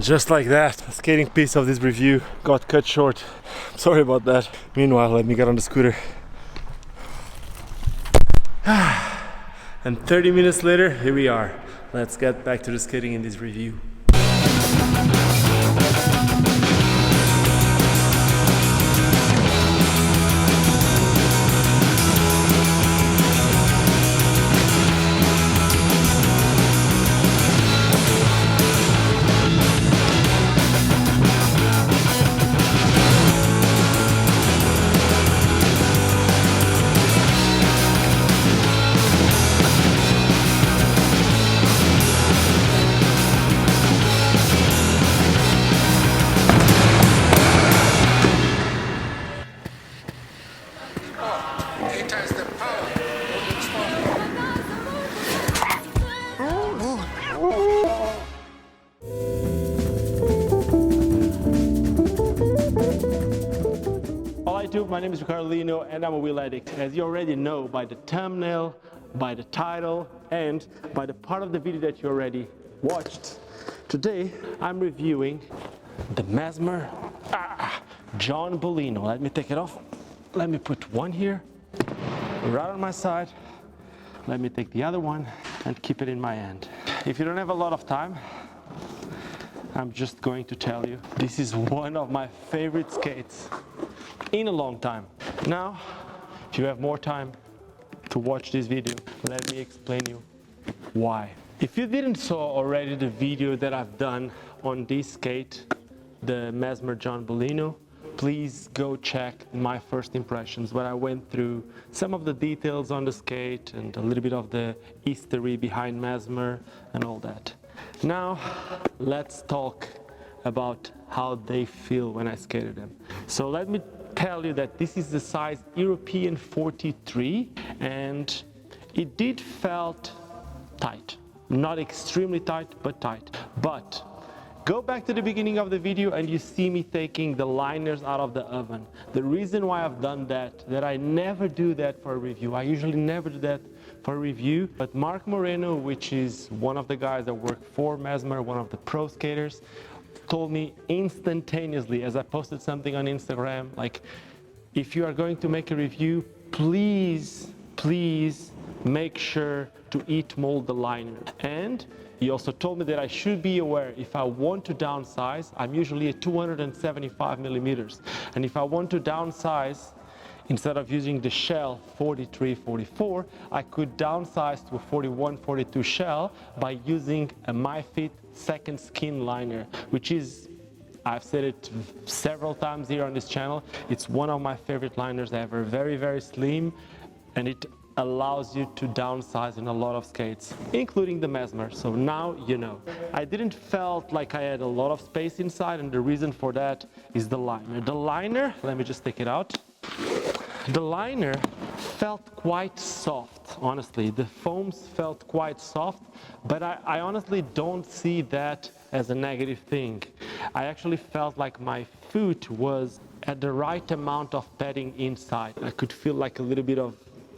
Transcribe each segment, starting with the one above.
And just like that, the skating piece of this review got cut short. Sorry about that. Meanwhile, let me get on the scooter. And 30 minutes later, here we are. Let's get back to the skating in this review. My name is Ricardo Lino and I'm a wheel addict. As you already know by the thumbnail, by the title, and by the part of the video that you already watched, today I'm reviewing the Mesmer John Bolino. Let me take it off. Let me put one here, right on my side. Let me take the other one and keep it in my hand. If you don't have a lot of time, I'm just going to tell you, this is one of my favorite skates in a long time. Now, if you have more time to watch this video, let me explain you why. If you didn't saw already the video that I've done on this skate, the Mesmer John Bolino, please go check my first impressions where I went through some of the details on the skate and a little bit of the history behind Mesmer and all that. Now, let's talk about how they feel when I skated them. So let me tell you that this is the size European 43 and it did felt tight. Not extremely tight, but tight. But go back to the beginning of the video and you see me taking the liners out of the oven. The reason why I've done that I never do that for a review. I usually never do that for a review, but Mark Moreno, which is one of the guys that work for Mesmer, one of the pro skaters, told me instantaneously as I posted something on Instagram, like, if you are going to make a review, please make sure to heat mold the liner. And he also told me that I should be aware if I want to downsize. I'm usually at 275 millimeters, and if I want to downsize, instead of using the shell 43, 44, I could downsize to a 41, 42 shell by using a MyFit second skin liner, which is, I've said it several times here on this channel, it's one of my favorite liners ever. Very, very slim, and it allows you to downsize in a lot of skates, including the Mesmer. So now you know. I didn't felt like I had a lot of space inside, and the reason for that is the liner. The liner, let me just take it out. The liner felt quite soft, honestly. The foams felt quite soft, but I honestly don't see that as a negative thing. I actually felt like my foot was at the right amount of padding inside. I could feel like a little bit of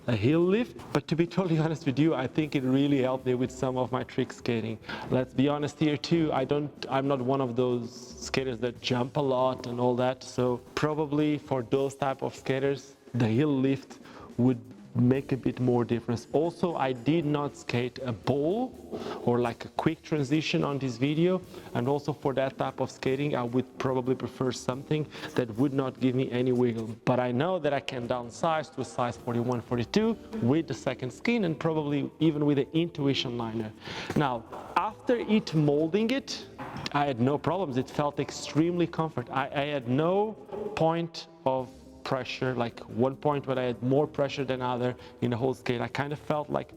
a heel lift, but to be totally honest with you, I think it really helped me with some of my trick skating. Let's be honest here too, I'm not one of those skaters that jump a lot and all that, so probably for those type of skaters, the heel lift would make a bit more difference. Also, I did not skate a bowl or like a quick transition on this video, and also for that type of skating I would probably prefer something that would not give me any wiggle. But I know that I can downsize to a size 41, 42 with the second skin and probably even with the intuition liner. Now, after it molding it, I had no problems. It felt extremely comfort. I had no point of pressure, like one point where I had more pressure than other in the whole skate. I kind of felt like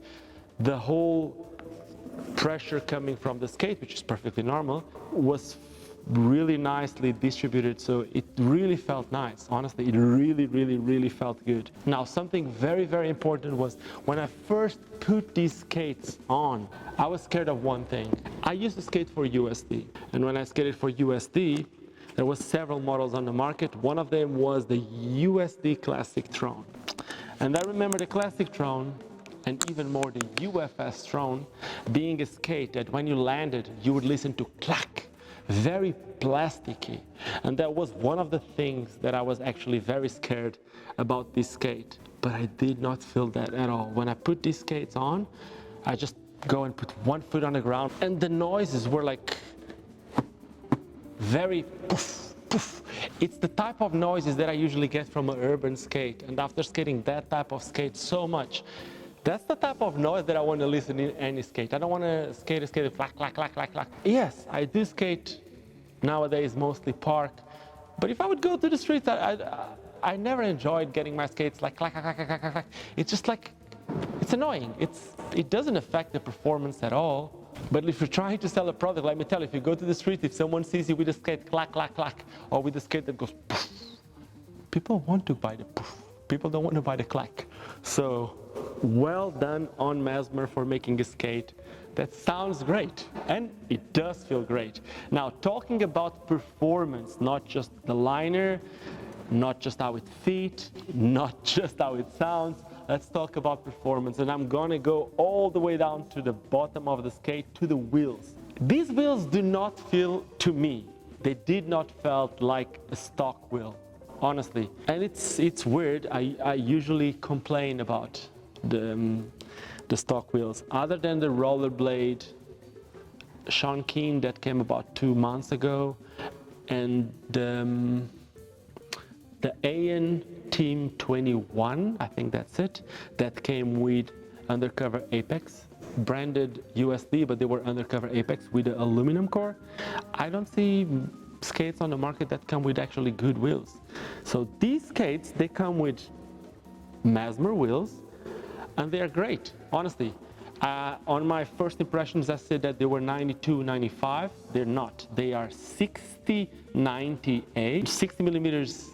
the whole pressure coming from the skate, which is perfectly normal, was really nicely distributed, so it really felt nice. Honestly, it really felt good. Now, something very important was when I first put these skates on, I was scared of one thing. I used to skate for USD, and when I skated for USD, there was several models on the market. One of them was the USD Classic Tron. And I remember the Classic Tron, and even more the UFS Tron, being a skate that when you landed, you would listen to clack, very plasticky. And that was one of the things that I was actually very scared about this skate. But I did not feel that at all. When I put these skates on, I just go and put one foot on the ground, and the noises were like very poof, poof. It's the type of noises that I usually get from an urban skate, and after skating that type of skate so much, that's the type of noise that I want to listen in any skate. I don't want to skate a skate clack, clack, clack, clack, clack. Yes, I do skate nowadays mostly park, but if I would go to the streets, I never enjoyed getting my skates like clack, clack, clack, clack, clack. It's just like, it's annoying. It doesn't affect the performance at all. But if you're trying to sell a product, let me tell you, if you go to the street, if someone sees you with a skate clack, clack, clack, or with a skate that goes poof, people want to buy the poof. People don't want to buy the clack. So, well done on Mesmer for making a skate that sounds great, and it does feel great. Now, talking about performance, not just the liner, not just how it fits, not just how it sounds, let's talk about performance. And I'm gonna go all the way down to the bottom of the skate, to the wheels. These wheels do not feel, to me, they did not felt like a stock wheel, honestly. And it's weird, I usually complain about the stock wheels. Other than the rollerblade Sean Keen that came about 2 months ago, and the AN Team 21, I think that's it, that came with undercover apex, branded USD, but they were undercover apex with the aluminum core. I don't see skates on the market that come with actually good wheels. So these skates, they come with Mesmer wheels, and they are great, honestly. On my first impressions, I said that they were 92, 95. They're not. They are 60, 98, 60 millimeters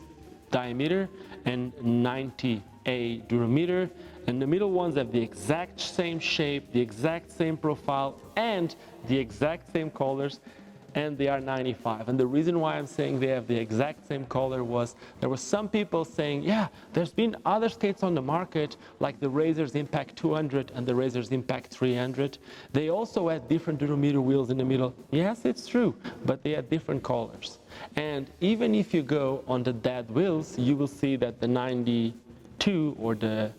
diameter and 90A durometer. And the middle ones have the exact same shape, the exact same profile, and the exact same colors, and they are 95. And the reason why I'm saying they have the exact same color was there were some people saying, yeah, there's been other skates on the market like the Razor's Impact 200 and the Razor's Impact 300. They also had different durometer wheels in the middle. Yes, it's true, but they had different colors. And even if you go on the dead wheels, you will see that the 92 or the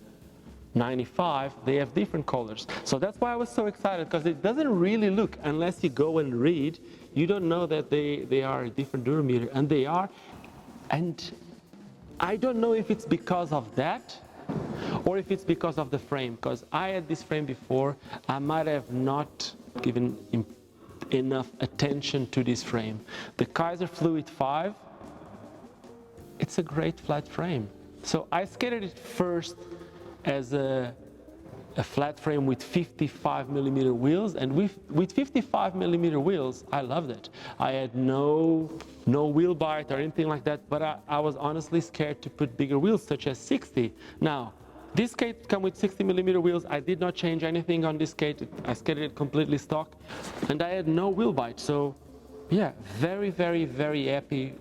95, they have different colors. So that's why I was so excited, because it doesn't really look, unless you go and read, you don't know that they are a different durometer, and they are. And I don't know if it's because of that or if it's because of the frame, because I had this frame before. I might have not given enough attention to this frame. The Kaiser Fluid 5, it's a great flat frame. So I skated it first as a flat frame with 55 millimeter wheels, and with 55 millimeter wheels, I loved it. I had no wheel bite or anything like that, but I was honestly scared to put bigger wheels, such as 60. Now, this skate comes with 60 millimeter wheels. I did not change anything on this skate. I skated it completely stock, and I had no wheel bite. So, yeah, very, very, very happy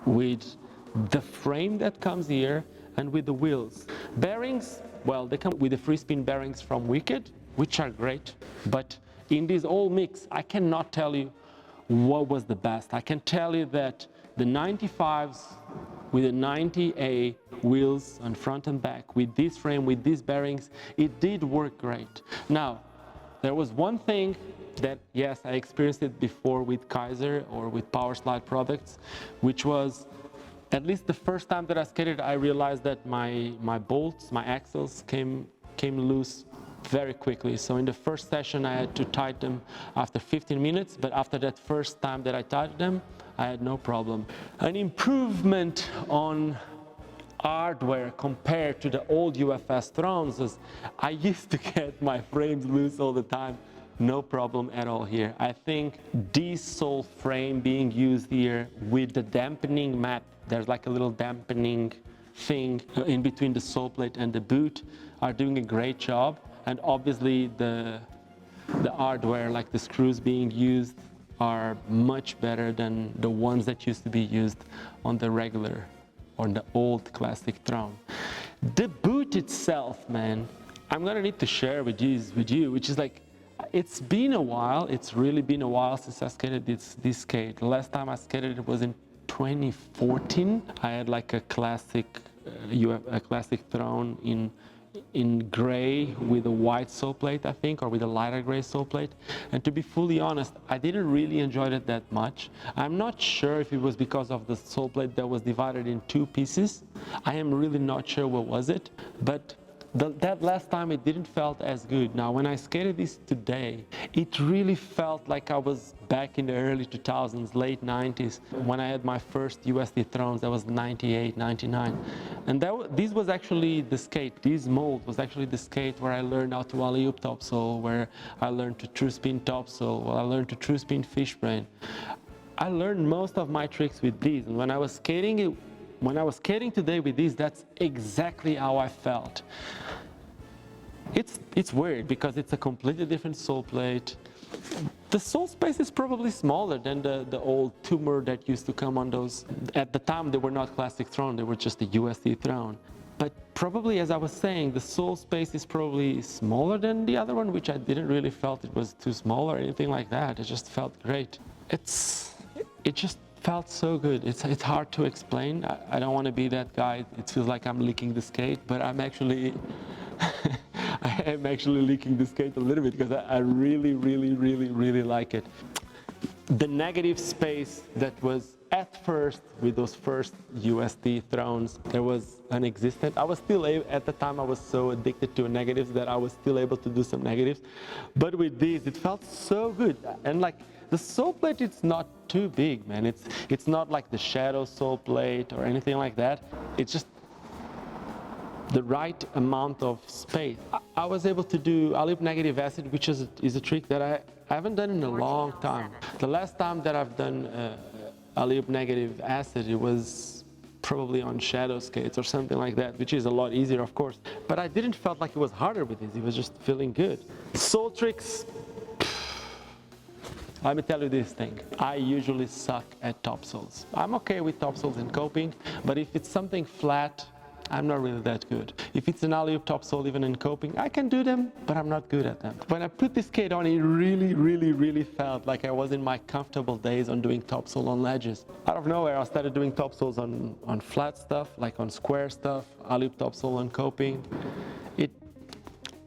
with the frame that comes here and with the wheels. Bearings, well, they come with the free spin bearings from Wicked, which are great, but in this whole mix, I cannot tell you what was the best. I can tell you that the 95s with the 90A wheels on front and back, with this frame, with these bearings, it did work great. Now, there was one thing that, yes, I experienced it before with Kaiser or with Power Slide products, which was, at least the first time that I skated, I realized that my bolts, my axles came loose very quickly. So in the first session, I had to tighten them after 15 minutes, but after that first time that I tightened them, I had no problem. An improvement on hardware compared to the old UFS Thrones is I used to get my frames loose all the time. No problem at all here. I think this sole frame being used here with the dampening mat, there's like a little dampening thing in between the sole plate and the boot, are doing a great job. And obviously the hardware, like the screws being used, are much better than the ones that used to be used on the regular or the old classic Throne. The boot itself, man, I'm gonna need to share with you, which is like, It's been a while. It's really been a while since I skated this skate. The last time I skated it was in 2014. I had like a classic throne in gray with a white sole plate, I think, or with a lighter gray sole plate. And to be fully honest, I didn't really enjoy it that much. I'm not sure if it was because of the sole plate that was divided in two pieces. I am really not sure what was it, but that last time it didn't felt as good. Now when I skated this today, it really felt like I was back in the early 2000s, late 90s, when I had my first USD thrones. That was 98, 99. And this was actually the skate. This mold was actually the skate where I learned how to alley-oop topsole, where I learned to true spin topsole, where I learned to true spin fishbrain. I learned most of my tricks with these, and when I was skating today with these, that's exactly how I felt. It's weird because it's a completely different sole plate. The sole space is probably smaller than the old tumor that used to come on those. At the time, they were not classic throne, they were just a USD throne. But probably, as I was saying, the sole space is probably smaller than the other one, which I didn't really felt it was too small or anything like that. It just felt great. It just felt so good. It's hard to explain. I don't want to be that guy. It feels like I'm licking the skate, but I'm actually I am actually licking the skate a little bit because I really, really, really, really like it. The negative space that was at first with those first USD thrones, there was non-existent. I was still able, at the time I was so addicted to negatives that I was still able to do some negatives. But with these, it felt so good. And like the sole plate, it's not too big, man. It's not like the shadow sole plate or anything like that. It's just the right amount of space. I was able to do alley-oop negative acid, which is a trick that I haven't done in a long time. The last time that I've done alley-oop negative acid, it was probably on shadow skates or something like that, which is a lot easier, of course. But I didn't felt like it was harder with this. It was just feeling good. Sole tricks. Let me tell you this thing. I usually suck at topsoles. I'm okay with topsoles and coping, but if it's something flat, I'm not really that good. If it's an alley-oop topsole, even in coping, I can do them, but I'm not good at them. When I put this skate on, it really, really, really felt like I was in my comfortable days on doing topsole on ledges. Out of nowhere, I started doing topsoles on flat stuff, like on square stuff, alley-oop topsole on coping.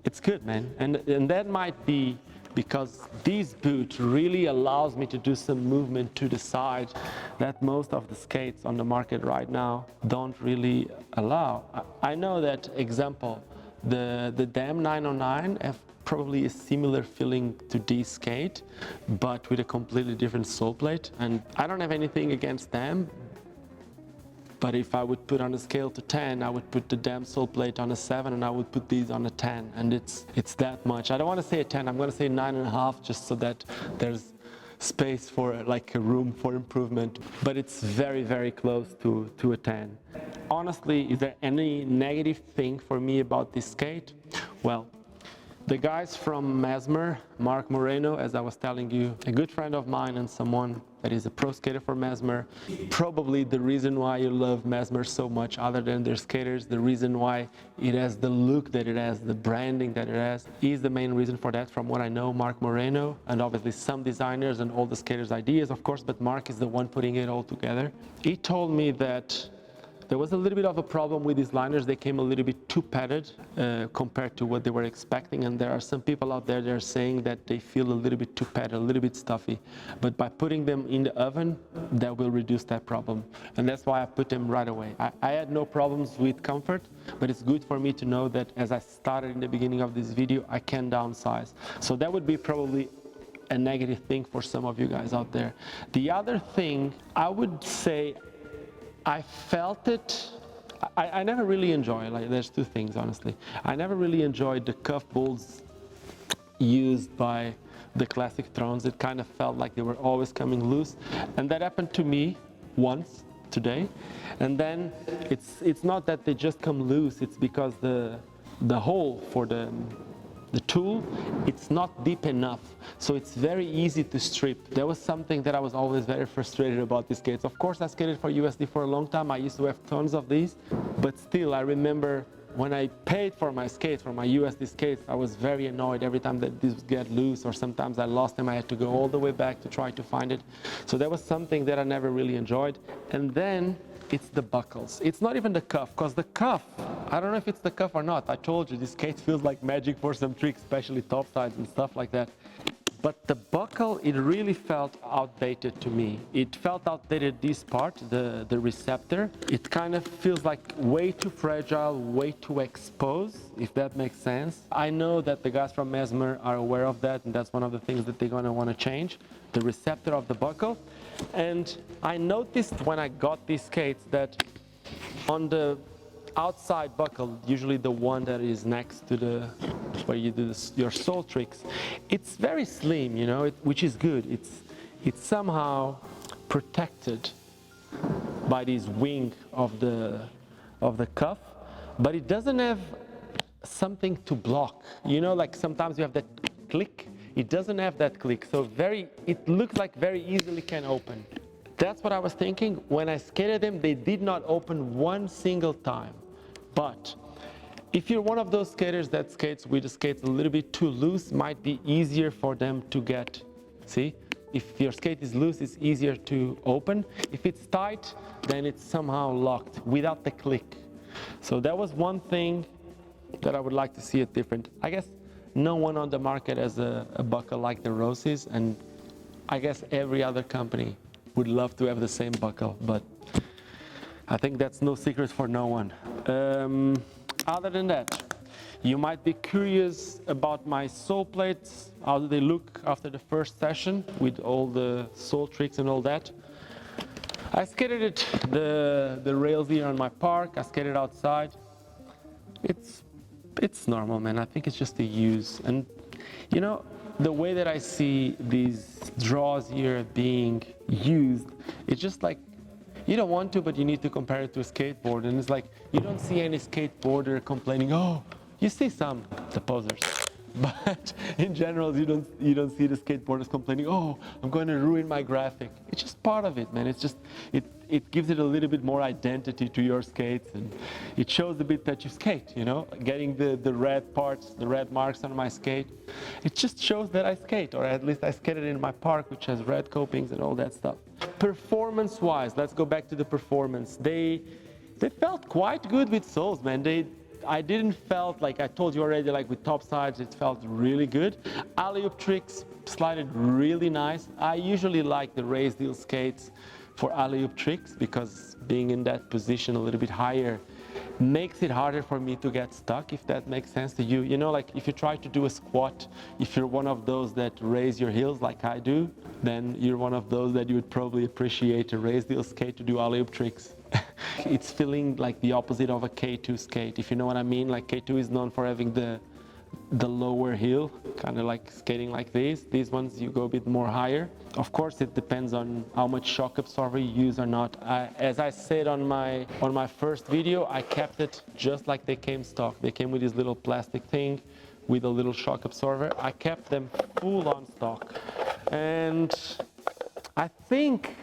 It's good, man. And that might be because this boot really allows me to do some movement to the side that most of the skates on the market right now don't really allow. I know that, example, the Dam 909 have probably a similar feeling to this skate, but with a completely different sole plate. And I don't have anything against them, but if I would put on a scale to 10, I would put the Dam sole plate on a 7 and I would put these on a 10. And it's that much. I don't want to say a 10, I'm going to say 9.5, just so that there's space for like a room for improvement. But it's very, very close to a 10. Honestly, is there any negative thing for me about this skate? Well, the guys from Mesmer, Mark Moreno, as I was telling you, a good friend of mine and someone that is a pro skater for Mesmer. Probably the reason why you love Mesmer so much, other than their skaters, the reason why it has the look that it has, the branding that it has, is the main reason for that, from what I know, Mark Moreno, and obviously some designers and all the skaters' ideas, of course, but Mark is the one putting it all together. He told me that there was a little bit of a problem with these liners. They came a little bit too padded compared to what they were expecting, and there are some people out there that are saying that they feel a little bit too padded, a little bit stuffy. But by putting them in the oven, that will reduce that problem. And that's why I put them right away. I had no problems with comfort, but it's good for me to know that, as I started in the beginning of this video, I can downsize. So that would be probably a negative thing for some of you guys out there. The other thing, I would say, I felt it. I never really enjoy, like, there's two things, honestly. I never really enjoyed the cuff bolts used by the classic thrones. It kind of felt like they were always coming loose, and that happened to me once today. And then it's not that they just come loose, it's because the hole for the tool, it's not deep enough, so it's very easy to strip. That was something that I was always very frustrated about these skates. Of course, I skated for USD for a long time. I used to have tons of these, but still, I remember when I paid for my skates, for my USD skates, I was very annoyed every time that these would get loose, or sometimes I lost them. I had to go all the way back to try to find it. So that was something that I never really enjoyed. And then it's the buckles. It's not even the cuff, because the cuff, I don't know if it's the cuff or not. I told you, this skate feels like magic for some tricks, especially topsides and stuff like that. But the buckle, it really felt outdated to me. It felt outdated, this part, the receptor. It kind of feels like way too fragile, way too exposed, if that makes sense. I know that the guys from Mesmer are aware of that, and that's one of the things that they're gonna wanna change, the receptor of the buckle. And I noticed when I got these skates that on the outside buckle, usually the one that is next to the where you do your sole tricks, it's very slim, you know, which is good. It's somehow protected by this wing of the cuff, but it doesn't have something to block. You know, like sometimes you have that click. It doesn't have that click, so it looks like very easily can open. That's what I was thinking. When I skated them, they did not open one single time. But if you're one of those skaters that skates with the skates a little bit too loose, might be easier for them to get. See? If your skate is loose, it's easier to open. If it's tight, then it's somehow locked without the click. So that was one thing that I would like to see it different. I guess no one on the market has a buckle like the Roses, and I guess every other company would love to have the same buckle, but I think that's no secret for no one. Other than that, you might be curious about my sole plates. How do they look after the first session with all the sole tricks and all that? I skated it, the rails here on my park. I skated outside. It's normal, man. I think it's just a use. And you know, the way that I see these draws here being used, it's just like, you don't want to, but you need to compare it to a skateboard. And it's like, you don't see any skateboarder complaining, oh, you see some, the posers. But in general, you don't see the skateboarders complaining, oh, I'm going to ruin my graphic. It's just part of it, man. It's just, it gives it a little bit more identity to your skates, and it shows a bit that you skate, you know, getting the red parts, the red marks on my skate. It just shows that I skate, or at least I skated in my park, which has red copings and all that stuff. Performance-wise, let's go back to the performance. They felt quite good with soles, man. I didn't felt, like I told you already, like with top sides, it felt really good. Alley-oop tricks slided really nice. I usually like the raised heel skates for alley-oop tricks, because being in that position a little bit higher makes it harder for me to get stuck, if that makes sense to you. You know, like if you try to do a squat, if you're one of those that raise your heels like I do, then you're one of those that you would probably appreciate a raised heel skate to do alley-oop tricks. It's feeling like the opposite of a K2 skate, if you know what I mean. Like K2 is known for having the lower heel, kind of like skating like these. These ones you go a bit more higher. Of course, it depends on how much shock absorber you use or not. As I said on my first video, I kept it just like they came stock. They came with this little plastic thing with a little shock absorber. I kept them full on stock, and I think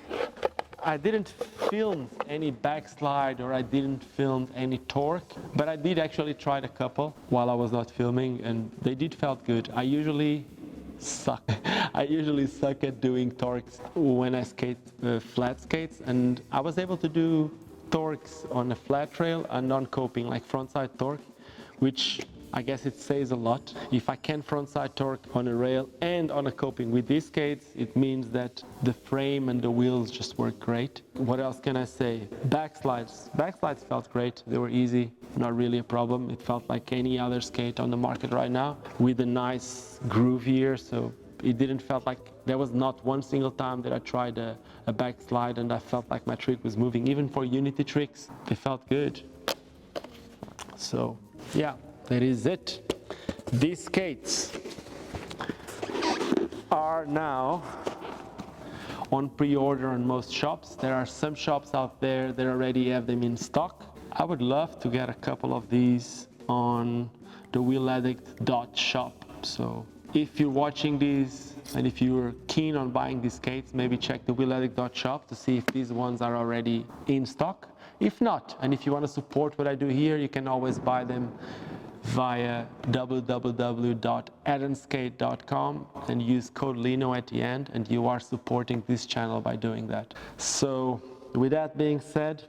I didn't film any backslide, or I didn't film any torque, but I did actually try a couple while I was not filming, and they did felt good. I usually suck at doing torques when I skate flat skates, and I was able to do torques on a flat trail and on coping, like frontside torque, which I guess it says a lot. If I can frontside torque on a rail and on a coping with these skates, it means that the frame and the wheels just work great. What else can I say? Backslides felt great. They were easy, not really a problem. It felt like any other skate on the market right now, with a nice groove here. So it didn't felt like, there was not one single time that I tried a backslide and I felt like my trick was moving. Even for Unity tricks, they felt good. So yeah. That is it. These skates are now on pre-order on most shops. There are some shops out there that already have them in stock. I would love to get a couple of these on the WheelAddict.shop. So if you're watching these and if you're keen on buying these skates, maybe check the WheelAddict.shop to see if these ones are already in stock. If not, and if you want to support what I do here, you can always buy them via www.addonskate.com and use code Lino at the end, and you are supporting this channel by doing that. So with that being said,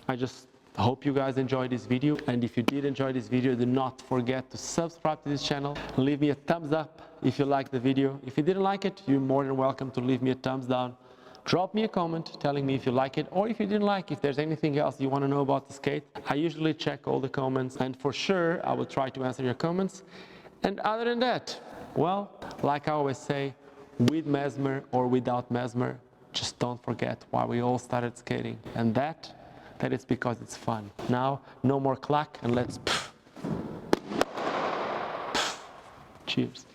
I just hope you guys enjoyed this video, and if you did enjoy this video, do not forget to subscribe to this channel. Leave me a thumbs up if you liked the video. If you didn't like it, you're more than welcome to leave me a thumbs down. Drop me a comment telling me if you like it, or if you didn't like, if there's anything else you want to know about the skate. I usually check all the comments, and for sure I will try to answer your comments. And other than that, well, like I always say, with Mesmer or without Mesmer, just don't forget why we all started skating, and that is because it's fun. Now, no more clack, and let's cheers.